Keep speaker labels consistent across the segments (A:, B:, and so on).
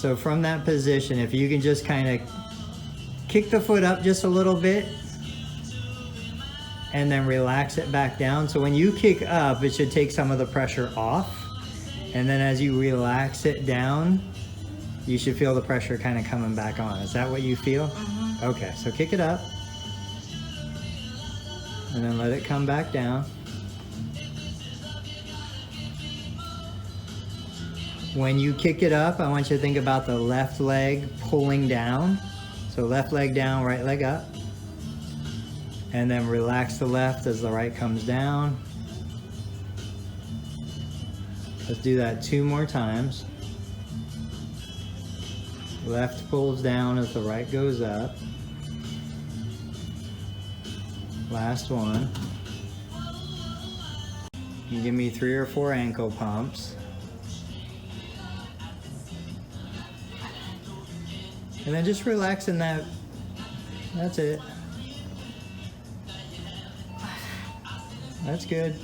A: So from that position, if you can just kind of kick the foot up just a little bit and then relax it back down. So when you kick up, it should take some of the pressure off. And then as you relax it down, you should feel the pressure kind of coming back on. Is that what you feel?
B: Mm-hmm.
A: Okay, so kick it up. And then let it come back down. When you kick it up, I want you to think about the left leg pulling down. So left leg down, right leg up. And then relax the left as the right comes down. Let's do that 2 more times. Left pulls down as the right goes up. Last one. You give me 3 or 4 ankle pumps. And then just relax in that. That's it. That's good.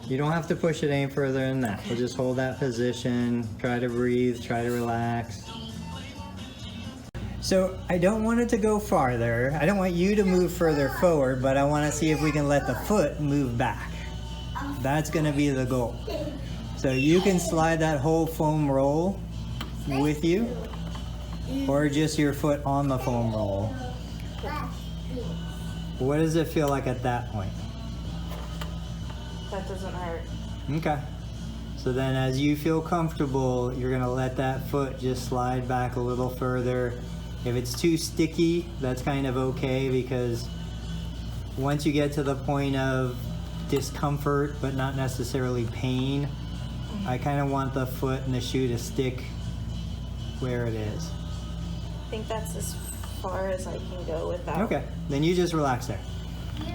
A: You don't have to push it any further than that. We'll just hold that position, try to breathe, try to relax. So I don't want it to go farther. I don't want you to move further forward, but I want to see if we can let the foot move back. That's going to be the goal. So you can slide that whole foam roll with you, or just your foot on the foam roll. What does it feel like at that point?
B: That doesn't hurt.
A: Okay. So then as you feel comfortable, you're gonna let that foot just slide back a little further. If it's too sticky, that's kind of okay, because once you get to the point of discomfort, but not necessarily pain, I kind of want the foot and the shoe to stick where it is.
B: I think that's as far as I can go without.
A: Okay, then you just relax there.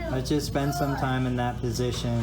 A: Let's just spend some time in that position.